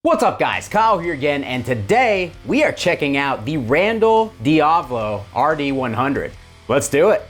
What's up guys, Kyle here again, and today we are checking out the Randall Diavolo RD100. Let's do it.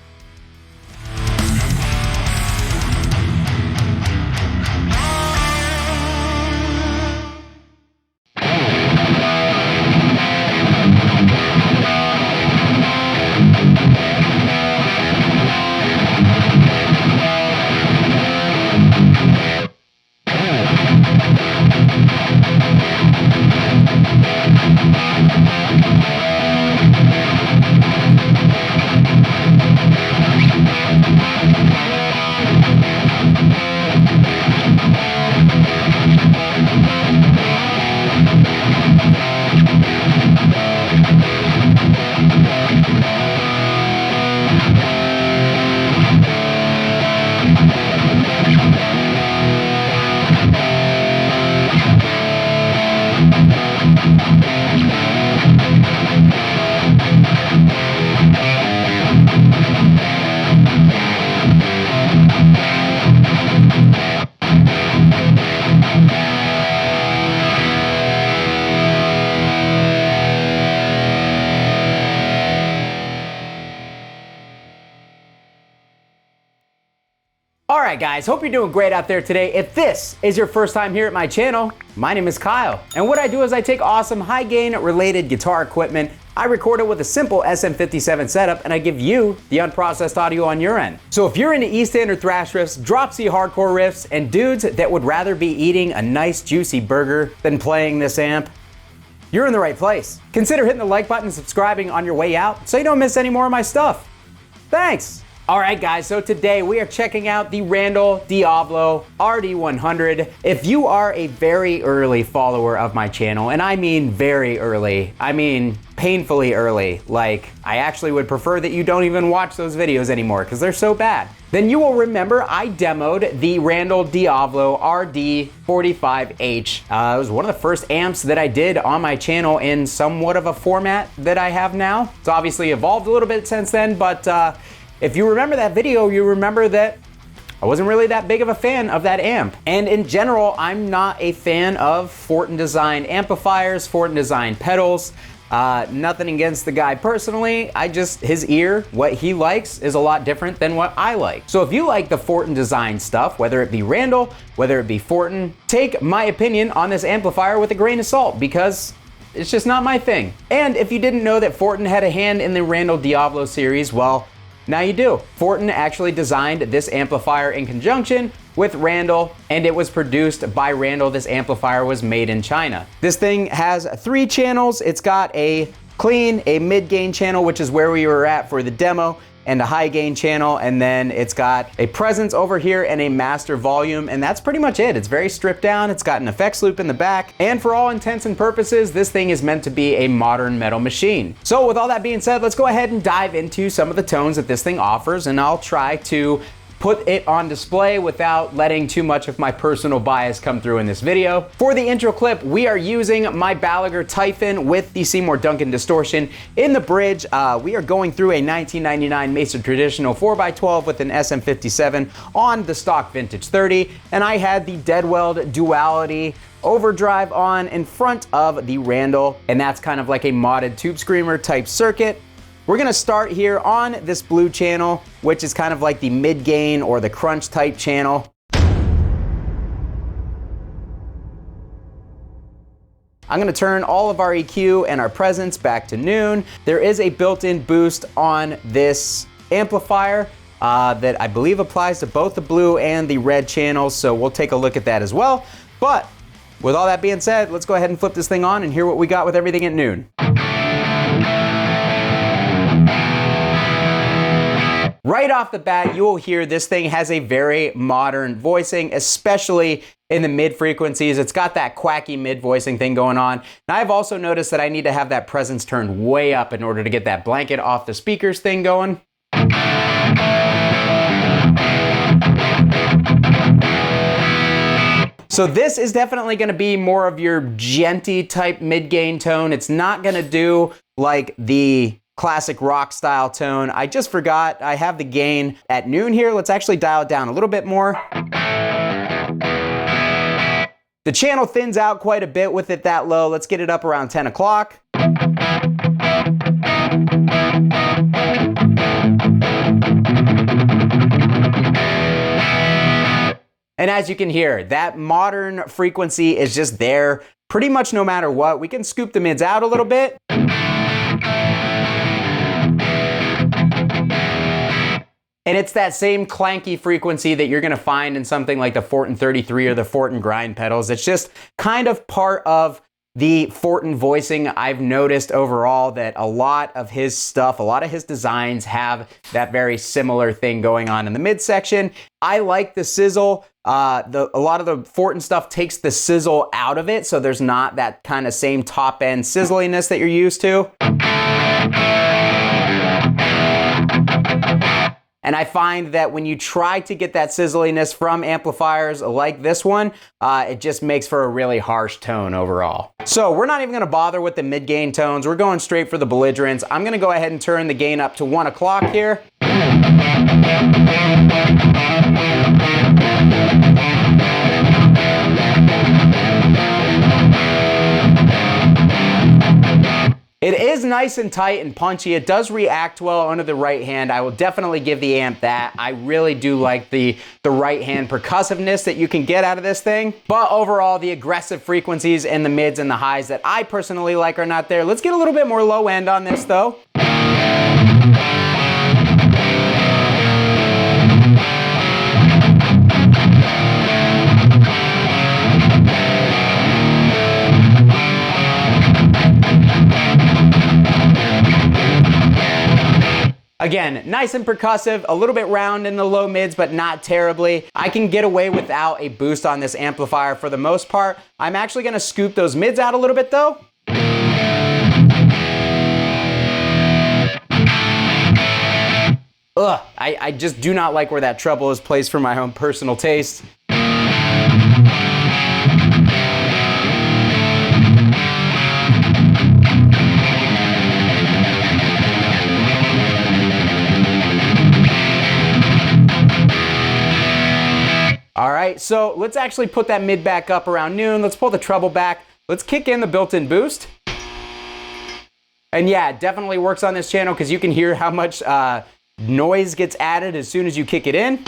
Alright guys, hope you're doing great out there today. If this is your first time here at my channel, my name is Kyle. And what I do is I take awesome high gain related guitar equipment, I record it with a simple SM57 setup, and I give you the unprocessed audio on your end. So if you're into E-standard thrash riffs, drop C hardcore riffs, and dudes that would rather be eating a nice juicy burger than playing this amp, you're in the right place. Consider hitting the like button and subscribing on your way out so you don't miss any more of my stuff. Thanks! Alright guys, so today we are checking out the Randall Diavolo RD100. If you are a very early follower of my channel, and I mean very early, I mean painfully early, like I actually would prefer that you don't even watch those videos anymore because they're so bad, then you will remember I demoed the Randall Diavolo RD45H. It was one of the first amps that I did on my channel in somewhat of a format that I have now. It's obviously evolved a little bit since then, but if you remember that video, you remember that I wasn't really that big of a fan of that amp. And in general, I'm not a fan of FORTIN designed amplifiers, FORTIN designed pedals. Nothing against the guy personally, his ear, what he likes is a lot different than what I like. So if you like the FORTIN design stuff, whether it be Randall, whether it be FORTIN, take my opinion on this amplifier with a grain of salt because it's just not my thing. And if you didn't know that FORTIN had a hand in the Randall Diavolo series, well, now you do. FORTIN actually designed this amplifier in conjunction with Randall, and it was produced by Randall. This amplifier was made in China. This thing has 3 channels. It's got a clean, a mid-gain channel, which is where we were at for the demo, and a high gain channel, and then it's got a presence over here and a master volume, and that's pretty much it. It's very stripped down. It's got an effects loop in the back, and for all intents and purposes, this thing is meant to be a modern metal machine. So with all that being said, let's go ahead and dive into some of the tones that this thing offers, and I'll try to put it on display without letting too much of my personal bias come through in this video. For the intro clip, we are using my Balaguer Typhon with the Seymour Duncan distortion. In the bridge, we are going through a 1999 Mesa Traditional 4x12 with an SM57 on the stock Vintage 30, and I had the Deadweld Duality overdrive on in front of the Randall, and that's kind of like a modded tube screamer type circuit. We're gonna start here on this blue channel, which is kind of like the mid-gain or the crunch type channel. I'm gonna turn all of our EQ and our presence back to noon. There is a built-in boost on this amplifier that I believe applies to both the blue and the red channels, so we'll take a look at that as well. But with all that being said, let's go ahead and flip this thing on and hear what we got with everything at noon. Right off the bat, you will hear this thing has a very modern voicing, especially in the mid frequencies. It's got that quacky mid voicing thing going on. Now I've also noticed that I need to have that presence turned way up in order to get that blanket off the speakers thing going. So this is definitely gonna be more of your djenty type mid-gain tone. It's not gonna do like the classic rock style tone. I just forgot I have the gain at noon here. Let's actually dial it down a little bit more. The channel thins out quite a bit with it that low. Let's get it up around 10 o'clock. And as you can hear, that modern frequency is just there pretty much no matter what. We can scoop the mids out a little bit. And it's that same clanky frequency that you're gonna find in something like the FORTIN 33 or the FORTIN grind pedals. It's just kind of part of the FORTIN voicing. I've noticed overall that a lot of his stuff, a lot of his designs have that very similar thing going on in the midsection. I like the sizzle. A lot of the FORTIN stuff takes the sizzle out of it, so there's not that kind of same top end sizzliness that you're used to. And I find that when you try to get that sizzliness from amplifiers like this one, it just makes for a really harsh tone overall. So we're not even gonna bother with the mid-gain tones. We're going straight for the belligerents. I'm gonna go ahead and turn the gain up to 1 o'clock here. It is nice and tight and punchy. It does react well under the right hand. I will definitely give the amp that. I really do like the right hand percussiveness that you can get out of this thing. But overall, the aggressive frequencies and the mids and the highs that I personally like are not there. Let's get a little bit more low end on this though. Again, nice and percussive, a little bit round in the low mids, but not terribly. I can get away without a boost on this amplifier for the most part. I'm actually gonna scoop those mids out a little bit though. Ugh, I just do not like where that treble is placed for my own personal taste. All right, so let's actually put that mid back up around noon. Let's pull the treble back. Let's kick in the built-in boost. And yeah, it definitely works on this channel because you can hear how much noise gets added as soon as you kick it in.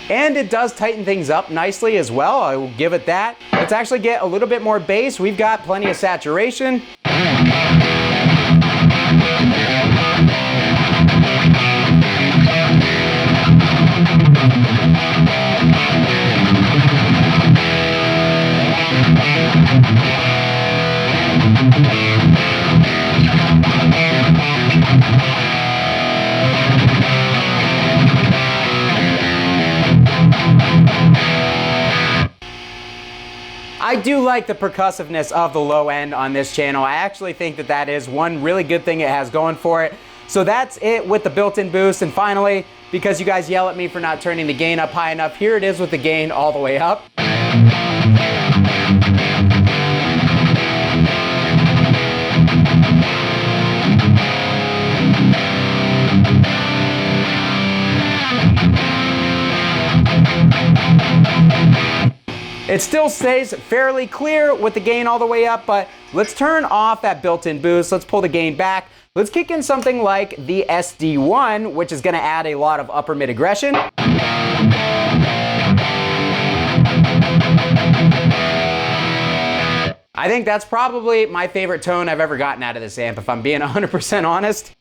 And it does tighten things up nicely as well. I will give it that. Let's actually get a little bit more bass. We've got plenty of saturation. I do like the percussiveness of the low end on this channel. I actually think that that is one really good thing it has going for it. So that's it with the built-in boost. And finally, because you guys yell at me for not turning the gain up high enough, here it is with the gain all the way up. It still stays fairly clear with the gain all the way up, but let's turn off that built-in boost. Let's pull the gain back. Let's kick in something like the SD1, which is gonna add a lot of upper mid aggression. I think that's probably my favorite tone I've ever gotten out of this amp, if I'm being 100% honest.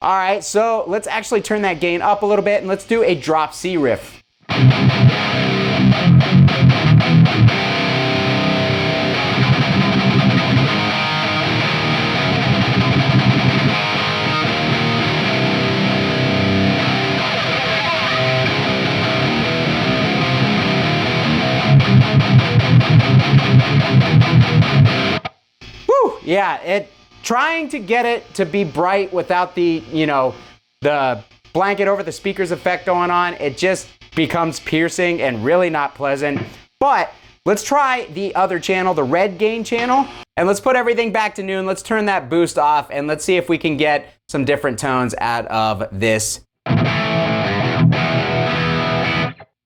All right, so let's actually turn that gain up a little bit and let's do a drop C riff. Yeah, trying to get it to be bright without the, the blanket over the speakers effect going on, it just becomes piercing and really not pleasant. But let's try the other channel, the red gain channel, and let's put everything back to noon. Let's turn that boost off and let's see if we can get some different tones out of this.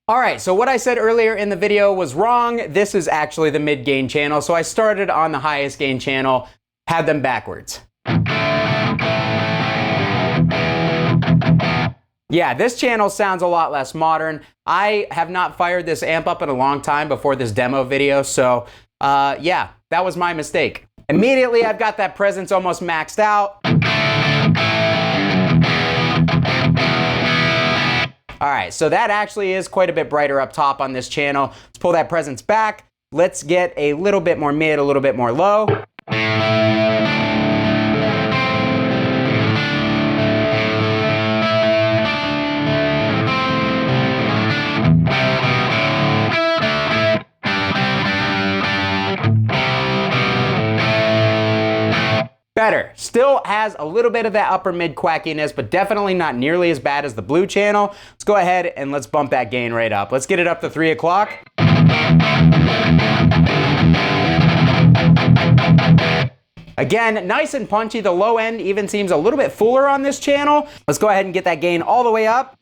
All right, so what I said earlier in the video was wrong. This is actually the mid gain channel. So I started on the highest gain channel, had them backwards. Yeah, this channel sounds a lot less modern. I have not fired this amp up in a long time before this demo video, so yeah, that was my mistake. Immediately, I've got that presence almost maxed out. All right, so that actually is quite a bit brighter up top on this channel. Let's pull that presence back. Let's get a little bit more mid, a little bit more low. Better. Still has a little bit of that upper mid quackiness, but definitely not nearly as bad as the blue channel. Let's go ahead and let's bump that gain right up. Let's get it up to 3 o'clock. Again, nice and punchy. The low end even seems a little bit fuller on this channel. Let's go ahead and get that gain all the way up.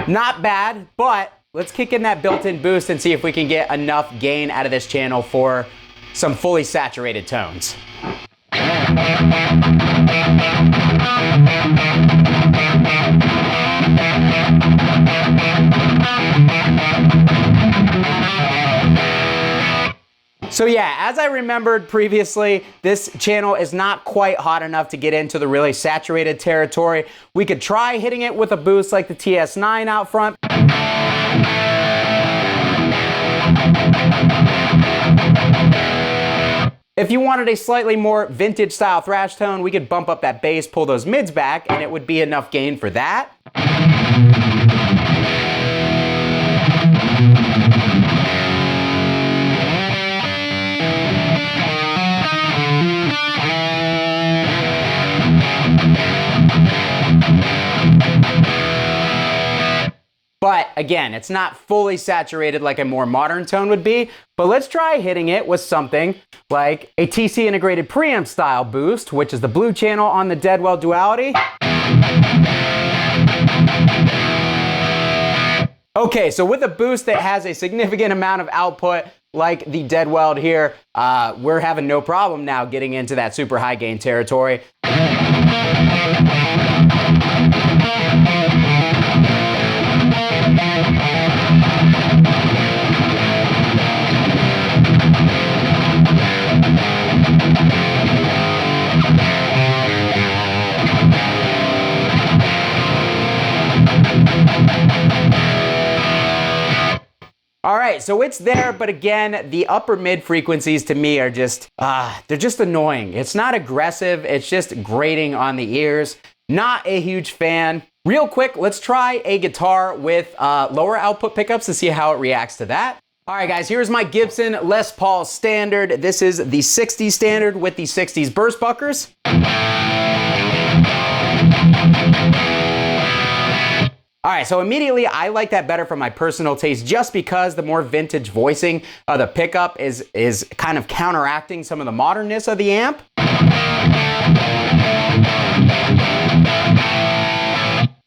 Not bad, but let's kick in that built-in boost and see if we can get enough gain out of this channel for some fully saturated tones. So yeah, as I remembered previously, this channel is not quite hot enough to get into the really saturated territory. We could try hitting it with a boost like the TS9 out front. If you wanted a slightly more vintage style thrash tone, we could bump up that bass, pull those mids back, and it would be enough gain for that. But again, it's not fully saturated like a more modern tone would be, but let's try hitting it with something like a TC integrated preamp style boost, which is the blue channel on the Deadwell duality. Okay, so with a boost that has a significant amount of output like the Deadwell here, we're having no problem now getting into that super high gain territory. All right, so it's there, but again, the upper mid frequencies to me are just, they're just annoying. It's not aggressive, it's just grating on the ears. Not a huge fan. Real quick, let's try a guitar with lower output pickups to see how it reacts to that. All right, guys, here's my Gibson Les Paul Standard. This is the 60s Standard with the 60s burst buckers. All right, so immediately I like that better for my personal taste just because the more vintage voicing of the pickup is kind of counteracting some of the modernness of the amp.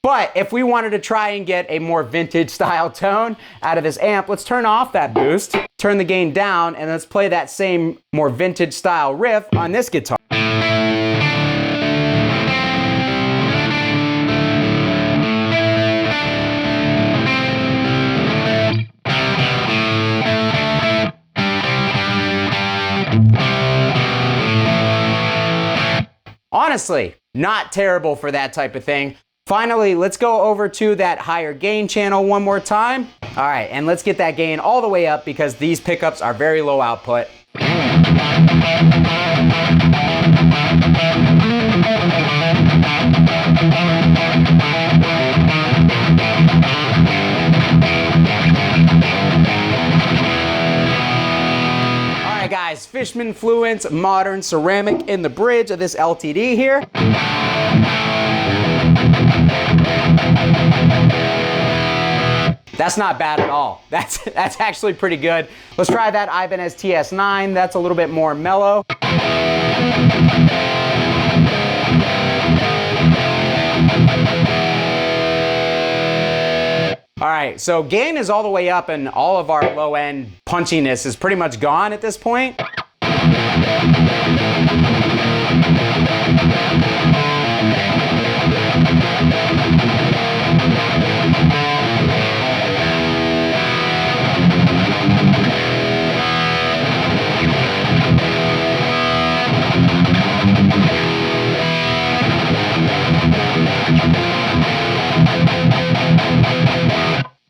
But if we wanted to try and get a more vintage style tone out of this amp, let's turn off that boost, turn the gain down, and let's play that same more vintage style riff on this guitar. Honestly, not terrible for that type of thing. Finally, let's go over to that higher gain channel one more time. All right, and let's get that gain all the way up because these pickups are very low output. Fishman Fluence modern ceramic in the bridge of this LTD here. That's not bad at all. That's actually pretty good. Let's try that Ibanez TS9. That's a little bit more mellow. All right, so gain is all the way up and all of our low end punchiness is pretty much gone at this point.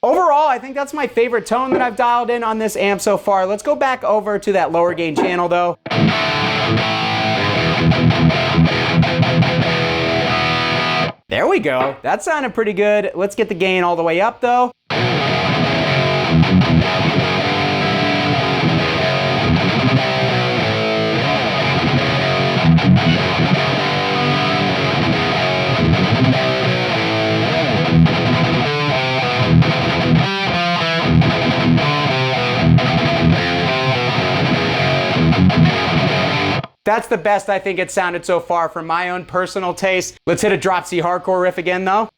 Overall, I think that's my favorite tone that I've dialed in on this amp so far. Let's go back over to that lower gain channel though. There we go. That sounded pretty good. Let's get the gain all the way up though. That's the best I think it sounded so far from my own personal taste. Let's hit a drop C hardcore riff again though.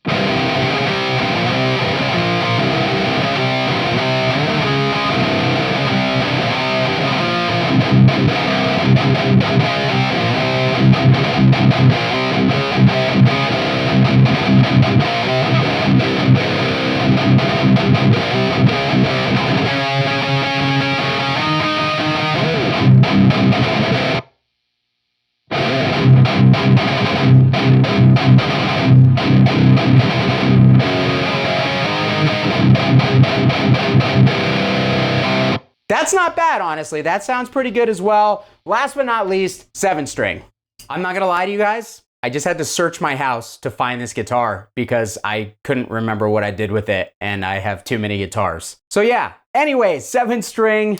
That's not bad, honestly. That sounds pretty good as well. Last but not least, 7-string. I'm not gonna lie to you guys. I just had to search my house to find this guitar because I couldn't remember what I did with it and I have too many guitars. So yeah, anyway, 7-string.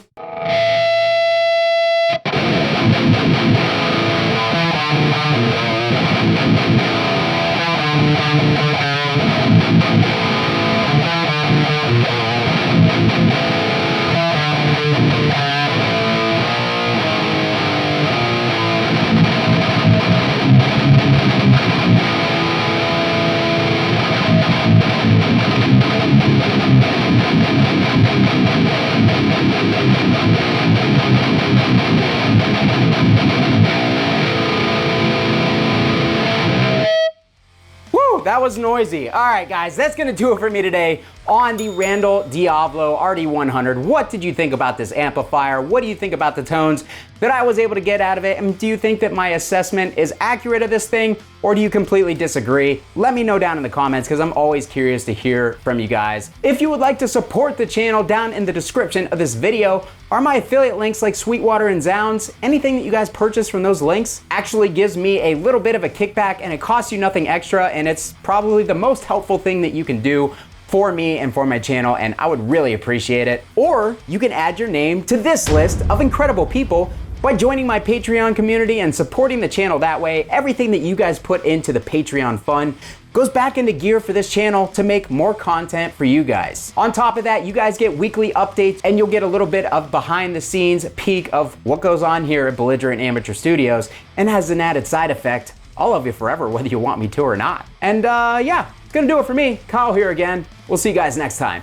That was noisy. All right, guys, that's gonna do it for me today on the Randall Diablo RD100. What did you think about this amplifier? What do you think about the tones that I was able to get out of it? And do you think that my assessment is accurate of this thing, or do you completely disagree? Let me know down in the comments because I'm always curious to hear from you guys. If you would like to support the channel, down in the description of this video are my affiliate links like Sweetwater and Zounds. Anything that you guys purchase from those links actually gives me a little bit of a kickback and it costs you nothing extra, and it's probably the most helpful thing that you can do for me and for my channel, and I would really appreciate it. Or you can add your name to this list of incredible people by joining my Patreon community and supporting the channel that way. Everything that you guys put into the Patreon fund goes back into gear for this channel to make more content for you guys. On top of that, you guys get weekly updates and you'll get a little bit of behind the scenes peek of what goes on here at Belligerent Amateur Studios, and has an added side effect. I'll love you forever whether you want me to or not. And yeah, it's gonna do it for me. Kyle here again. We'll see you guys next time.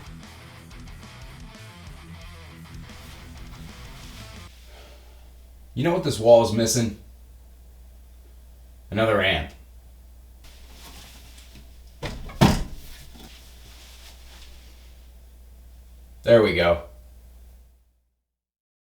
You know what this wall is missing? Another amp. There we go.